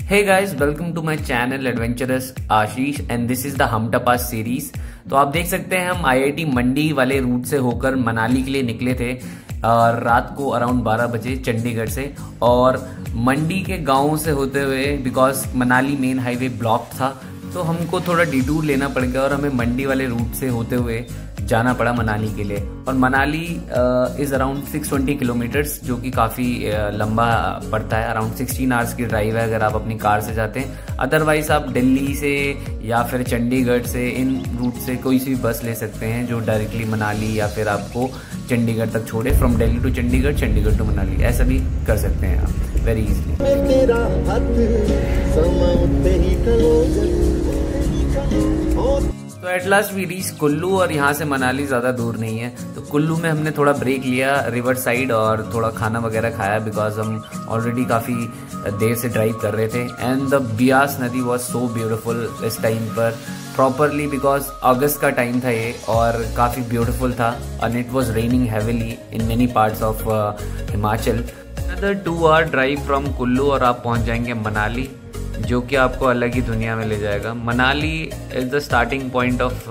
Hey guys, welcome to my channel adventurous Ashish and this is the Hamta pass series. तो आप देख सकते हैं हम आईआईटी मंडी वाले रूट से होकर मनाली के लिए निकले थे रात को अराउंड 12 बजे चंडीगढ़ से, और मंडी के गाँव से होते हुए because Manali main highway block था तो हमको थोड़ा डिटूर लेना पड़ गया और हमें मंडी वाले रूट से होते हुए जाना पड़ा मनाली के लिए। और मनाली इज़ अराउंड 620 किलोमीटर्स, जो कि काफ़ी लंबा पड़ता है। अराउंड 16 आवर्स की ड्राइव है अगर आप अपनी कार से जाते हैं। अदरवाइज आप दिल्ली से या फिर चंडीगढ़ से इन रूट से कोई सी भी बस ले सकते हैं जो डायरेक्टली मनाली या फिर आपको चंडीगढ़ तक छोड़े। From Delhi to Chandigarh, Chandigarh to Manali, ऐसा भी कर सकते हैं आप वेरी इजीली। तो at last we reach Kullu, और यहाँ से मनाली ज़्यादा दूर नहीं है। तो कुल्लू में हमने थोड़ा ब्रेक लिया रिवर साइड और थोड़ा खाना वगैरह खाया बिकॉज हम ऑलरेडी काफ़ी देर से ड्राइव कर रहे थे। एंड द ब्यास नदी वॉज सो ब्यूटिफुल इस टाइम पर प्रॉपरली बिकॉज अगस्त का टाइम था ये, और काफ़ी ब्यूटिफुल था। And it was raining heavily in many parts of Himachal. Another 2 hour drive from Kullu और आप पहुँच जाएंगे मनाली, जो कि आपको अलग ही दुनिया में ले जाएगा। Manali is the starting point of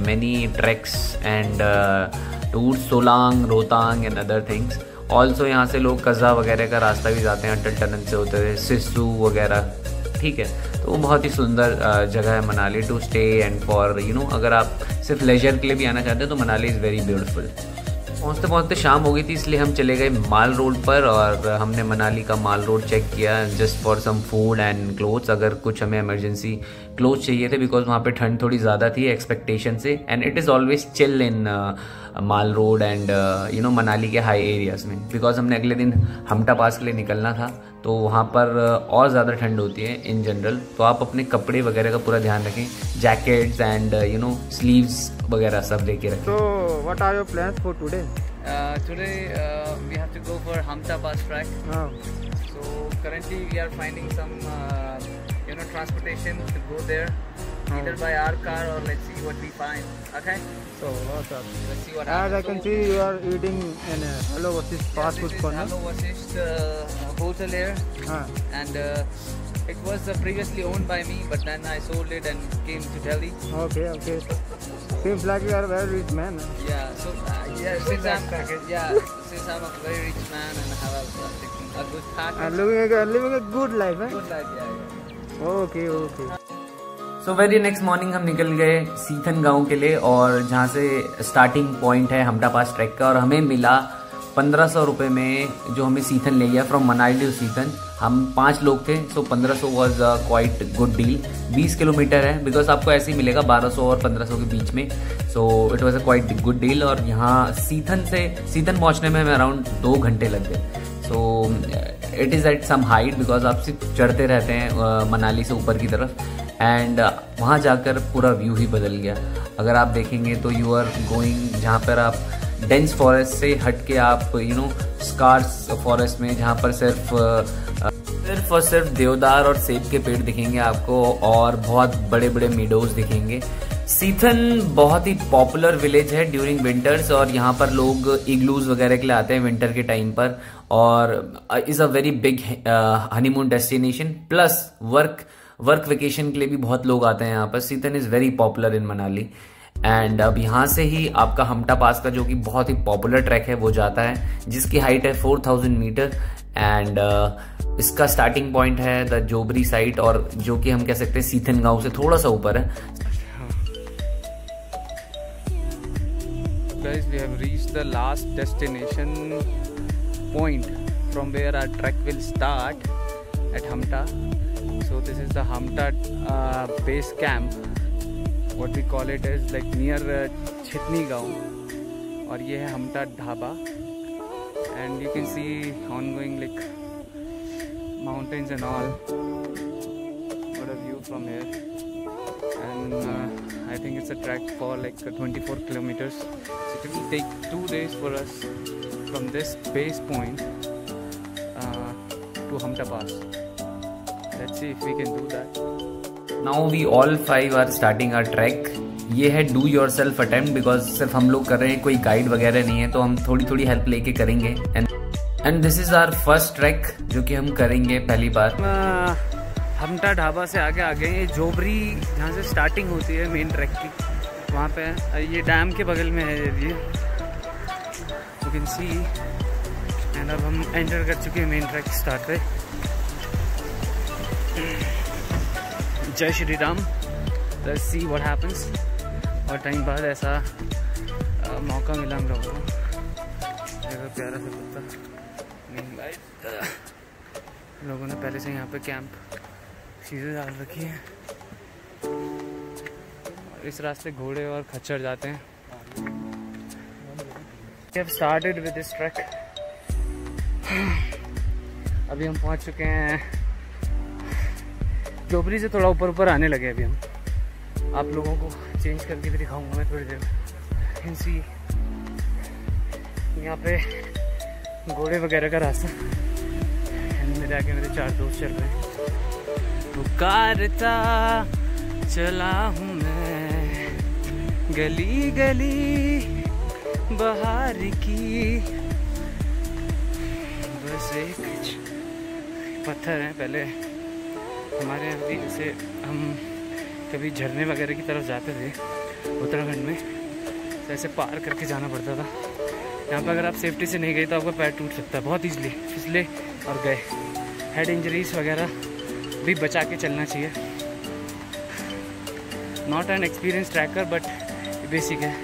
many tracks and tours, Solang, Rohtang and other things. Also यहाँ से लोग कज़ा वगैरह का रास्ता भी जाते हैं अटल टनल से होते हुए, सिस्सू वगैरह, ठीक है। तो वो बहुत ही सुंदर जगह है Manali to stay and for अगर आप सिर्फ लेजर के लिए भी आना चाहते हैं तो मनाली इज़ वेरी ब्यूटीफुल। पहुँचते पहुँचते शाम हो गई थी, इसलिए हम चले गए माल रोड पर और हमने मनाली का माल रोड चेक किया just for some food and clothes. अगर कुछ हमें इमरजेंसी क्लोथ्स चाहिए थे बिकॉज वहाँ पे ठंड थोड़ी ज़्यादा थी एक्सपेक्टेशन से। And it is always chill in mall road and Manali के हाई एरियाज़ में, बिकॉज हमने अगले दिन हमटा पास के लिए निकलना था तो वहाँ पर और ज़्यादा ठंड होती है इन जनरल। तो आप अपने कपड़े वगैरह का पूरा ध्यान रखें, जैकेट्स एंड स्लीव्स वगैरह सब लेके रखें। So what are your plans for today? Today we have to go for Hamta Pass trek. Oh. So currently we are finding some transportation to go there, either by our car or let's see what we find. Okay. So what's up? Let's see what As happens. I can see, you are eating in a Hello Oasis fast food corner. Hello Oasis hotel here, and it was previously owned by me, but then I sold it and came to Delhi. Okay. Seems like you are a very rich man. Yeah. So since I'm a very rich man and I have a good package. And living a good life, eh? Good life, yeah. Okay. So very next morning हम निकल गए सीथन गांव के लिए, और जहाँ से starting point है हमटा पास ट्रैक का। और हमें मिला 1500 रुपये में जो हमें सीथन ले गया फ्रॉम मनाली टू सीथन। हम 5 लोग थे, सो 1500 was quite good deal. 20 kilometre है बिकॉज आपको ऐसे ही मिलेगा 1200 और 1500 के बीच में। So it was a quite good deal. और यहाँ सीथन पहुँचने में हमें अराउंड 2 घंटे लग गए। So it is at some height because आप सिर्फ चढ़ते रहते हैं मनाली से ऊपर की तरफ, एंड वहाँ जाकर पूरा व्यू ही बदल गया। अगर आप देखेंगे तो यू आर गोइंग जहाँ पर आप डेंस फॉरेस्ट से हट के आप स्कार्स फॉरेस्ट में, जहाँ पर सिर्फ और सिर्फ देवदार और सेब के पेड़ दिखेंगे आपको, और बहुत बड़े बड़े मीडोज दिखेंगे। सीथन बहुत ही पॉपुलर विलेज है ड्यूरिंग विंटर्स, और यहाँ पर लोग इग्लूज वगैरह के लिए आते हैं विंटर के टाइम पर, और is a very big honeymoon destination. Plus work vacation के लिए भी बहुत लोग आते हैं यहाँ पर। सीथन is very popular in Manali. And अब यहाँ से ही आपका हमटा पास का जो कि बहुत ही पॉपुलर ट्रैक है वो जाता है, जिसकी हाइट है 4000 मीटर। एंड इसका स्टार्टिंग पॉइंट है द जोबरी साइट, और जो कि हम कह सकते हैं सीथन गांव से थोड़ा सा ऊपर है। Guys, we have reached the last destination point from where our trek will start at Hamta. So this is the Hamta base camp. What we call it is like near Chitni गाँव, और ये है Hamta dhaba. And you can see ongoing like mountains and all. What a view from here. And I think it's a trek for like 24 kilometers. So it will take 2 days for us from this base point to Hamta Pass. Let's see if we can do that. Now we all 5 are starting our trek. ये है do your self attempt because सिर्फ हम लोग कर रहे हैं, कोई guide वगैरह नहीं है, तो हम थोड़ी थोड़ी हेल्प लेके करेंगे। And this is our first track जो कि हम करेंगे पहली बार। हमटा ढाबा से आगे आ गए। ये जोबरी जहाँ से स्टार्टिंग होती है मेन ट्रैक की, वहाँ पे है। ये डैम के बगल में है ये, यू कैन सी। एंड अब हम एंटर कर चुके हैं मेन ट्रैक स्टार्ट पे। जय Shri Ram. Let's see what happens. और टाइम बाद ऐसा मौका मिला हम लोगों को। देखो प्यारा सा कुत्ता। लोगों ने पहले से यहाँ पे कैंप चीज़ें डाल रखी हैं। और इस रास्ते घोड़े और खच्चर जाते हैं। We have started with this trek. अभी हम पहुँच चुके हैं जोबरी से थोड़ा ऊपर ऊपर आने लगे। अभी हम आप लोगों को चेंज करके भी दिखाऊंगा मैं थोड़ी देर में। सी यहाँ पे घोड़े वगैरह का रास्ता। मेरे आगे मेरे 4 दोस्त चल रहे हैं। पुकारता चला हूँ मैं गली गली बहार की। बस एक पत्थर है। पहले हमारे यहाँ भी जैसे हम कभी झरने वगैरह की तरफ जाते थे उत्तराखंड में, तो ऐसे पार करके जाना पड़ता था। यहाँ पर अगर आप सेफ्टी से नहीं गए तो आपका पैर टूट सकता है बहुत ईजिली। फिसले और गए। हेड इंजरीज वगैरह भी बचा के चलना चाहिए। Not an experience tracker but basic है।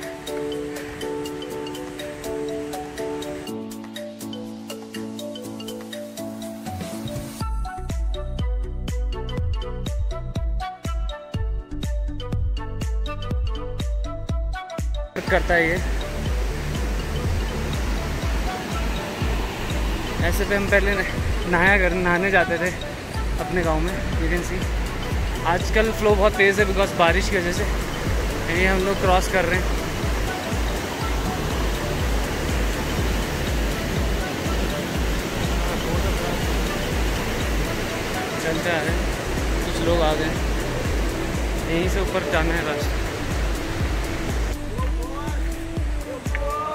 करता है ये ऐसे पे। हम पहले नहाने जाते थे अपने गांव में। यू कैन सी आजकल फ्लो बहुत तेज़ है बिकॉज बारिश की वजह से। ये हम लोग क्रॉस कर रहे हैं। चलते आ रहे हैं। कुछ लोग आ गए। यहीं से ऊपर जाना है रास्ता।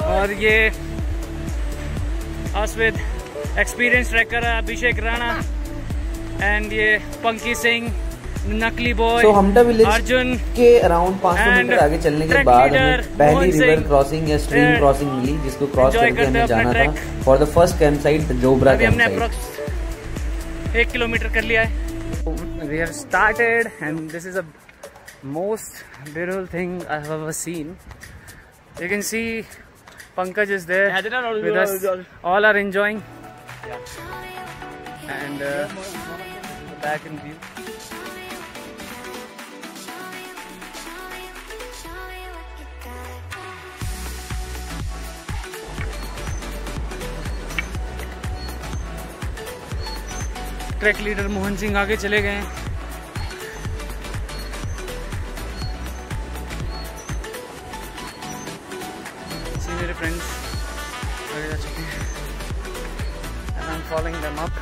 और ये अस्विद experience trekker Abhishek Rana and ये पंकी सिंह, नकली बॉय, हमटा विलेज अर्जुन के अराउंड 500 मीटर आगे चलने के बाद हमें पहली रिवर क्रॉसिंग या स्ट्रीम क्रॉसिंग मिली, जिसको क्रॉस करके हमें जाना था for the first camp site Jobra camp site. हमने 1 किलोमीटर कर लिया है। We have started and this is the most beautiful thing I have ever seen. You can see Pankaj is there with us. All are enjoying. And back in view. Track leader Mohan Singh आगे चले गए हैं। मेरे friends आगे जा चुके हैं and I'm following them up.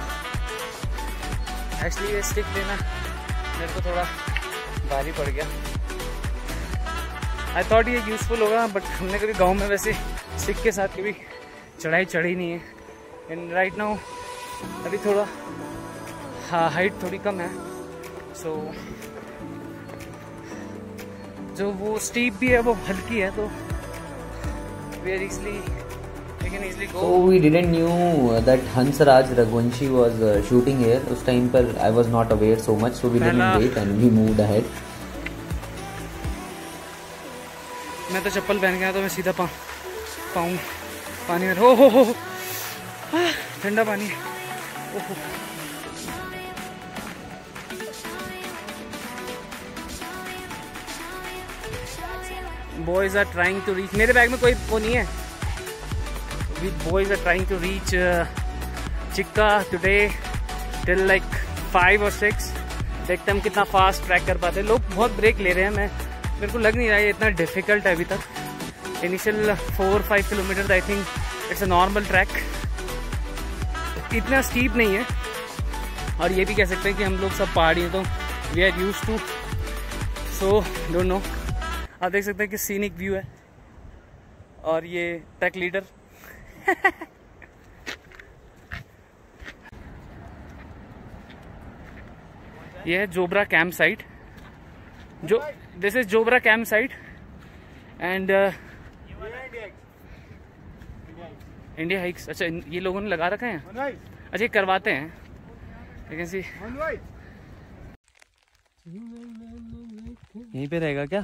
Actually ये स्टिक लेना मेरे को थोड़ा भारी पड़ गया। I thought ये यूज़फुल होगा बट हमने कभी गांव में वैसे स्टिक के साथ कभी चढ़ाई चढ़ी नहीं है। एंड राइट नाउ अभी थोड़ा हाइट थोड़ी कम है, सो जो वो स्टीप भी है वो हल्की है, तो we can easily go. So we didn't knew that Hansraj Raghuvanshi was shooting here. उस टाइम पर I was not aware so much, so we didn't wait and we moved ahead. मैं तो चप्पल पहन गया तो मैं सीधा पाऊँ पानी में। हो ठंडा पानी है। ओहो boys are trying to reach. मेरे बैग में कोई वो नहीं है। We boys are trying to reach Chikka today till like 5 or 6. देखते हैं हम कितना फास्ट ट्रैक कर पाते हैं। लोग बहुत ब्रेक ले रहे हैं। मेरे को लग नहीं रहा है ये इतना डिफिकल्ट है अभी तक। Initial 4-5 kilometre I think it's a normal track, इतना स्टीप नहीं है। और ये भी कह सकते हैं कि हम लोग सब पहाड़ी हैं तो we are used to, so don't know. आप देख सकते हैं कि सीनिक व्यू है और ये ट्रैक लीडर ये है जोब्रा कैंप साइट, जो this is Jobra camp site and India Hikes. अच्छा ये लोगों ने लगा रखा है, अच्छा ये करवाते हैं, लेकिन सी यहीं पे रहेगा क्या?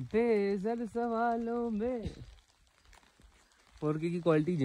बेजल सवालों में 4K की क्वालिटी